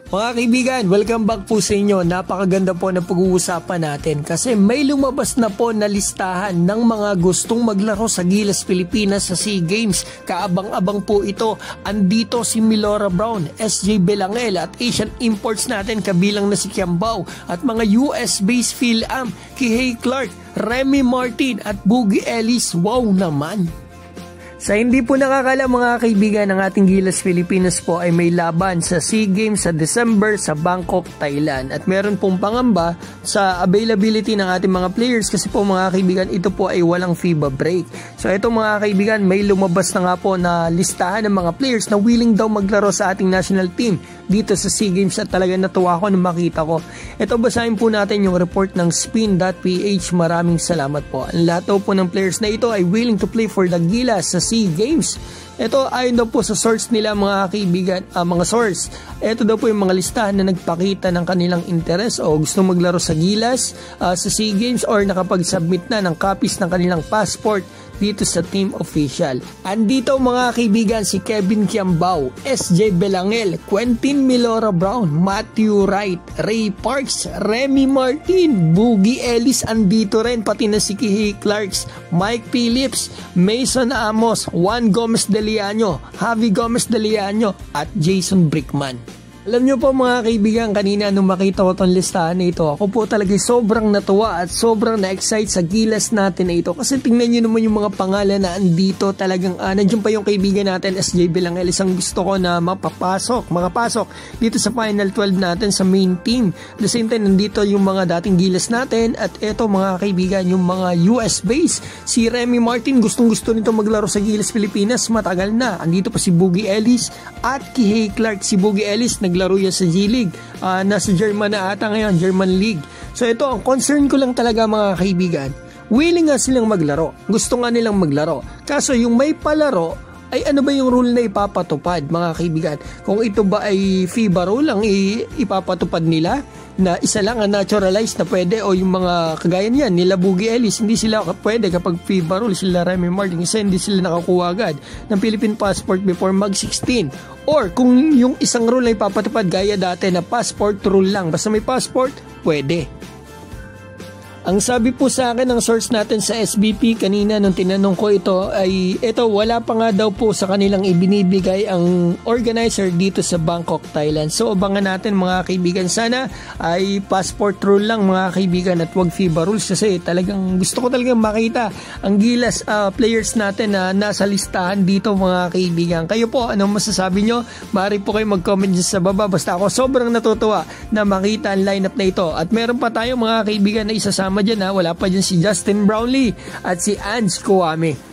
Mga kaibigan, welcome back po sa inyo. Napakaganda po na pag-uusapan natin kasi may lumabas na po na listahan ng mga gustong maglaro sa Gilas Pilipinas sa SEA Games. Kaabang-abang po ito. Andito si Milora Brown, SJ Belangel at Asian imports natin kabilang na si Kiambao at mga US-based Phil-Am, Kihei Clark, Remy Martin at Boogie Ellis. Wow naman! Sa hindi po nakakala mga kaibigan, ng ating Gilas Pilipinas po ay may laban sa SEA Games sa December sa Bangkok, Thailand. At meron pong pangamba sa availability ng ating mga players kasi po mga kaibigan, ito po ay walang FIBA break. So ito mga kaibigan, may lumabas na nga po na listahan ng mga players na willing daw maglaro sa ating national team dito sa SEA Games at talaga natuwa ko nung makita ko. Ito basahin po natin yung report ng spin.ph. Maraming salamat po. Ang lahat po ng players na ito ay willing to play for the Gilas sa SEA Games. Ito ayon daw po sa source nila mga kaibigan, mga source. Ito daw po yung mga listahan na nagpakita ng kanilang interes o gusto maglaro sa Gilas sa SEA Games or nakapag-submit na ng copies ng kanilang passport dito sa team official. Andito mga kaibigan si Kevin Kiambao, SJ Belangel, Quentin Milora Brown, Matthew Wright, Ray Parks, Remy Martin, Boogie Ellis andito rin, pati na si Kihei Clarks, Mike Phillips, Mason Amos, Juan Gomez de Liaño, Javi Gomez de Liaño at Jason Brickman. Alam nyo po mga kaibigan, kanina nung makita ko itong listahan na ito, ako po talaga sobrang natuwa at sobrang na-excite sa Gilas natin na ito. Kasi tingnan nyo naman yung mga pangalan na andito talagang, nandiyan pa yung kaibigan natin, SJ Belangel, isang gusto ko na makapasok dito sa Final 12 natin sa main team. At the same time, nandito yung mga dating Gilas natin at ito mga kaibigan, yung mga US base. Si Remy Martin, gustong-gusto nito maglaro sa Gilas Pilipinas, matagal na. Andito pa si Boogie Ellis at Kihei Clark. Si Boogie Ellis, naglaro yan sa G-League. Nasa German na ata ngayon, German League. So ito, ang concern ko lang talaga mga kaibigan, willing nga silang maglaro. Gusto nga nilang maglaro. Kaso yung may palaro, ay ano ba yung rule na ipapatupad mga kaibigan? Kung ito ba ay FIBA rule ang ipapatupad nila na isa lang ang naturalized na pwede o yung mga kagaya niyan nila Boogie Ellis, hindi sila pwede kapag FIBA rule, sila Remy Martin kasi hindi sila nakakuha agad ng Philippine passport before mag 16. Or kung yung isang rule na ipapatupad gaya dati na passport rule lang, basta may passport, pwede. Ang sabi po sa akin ng source natin sa SBP kanina nung tinanong ko ito ay ito wala pa nga daw po sa kanilang ibinibigay ang organizer dito sa Bangkok, Thailand. So abangan natin mga kaibigan, sana ay passport rule lang mga kaibigan at wag FIBA rules kasi talagang gusto ko talagang makita ang Gilas players natin na nasa listahan dito mga kaibigan. Kayo po, anong masasabi nyo? Maaari po kayo mag-comment sa baba. Basta ako sobrang natutuwa na makita ang lineup na ito. At meron pa tayo mga kaibigan na isasama dyan, wala pa dyan si Justin Brownlee at si Ange Kouame.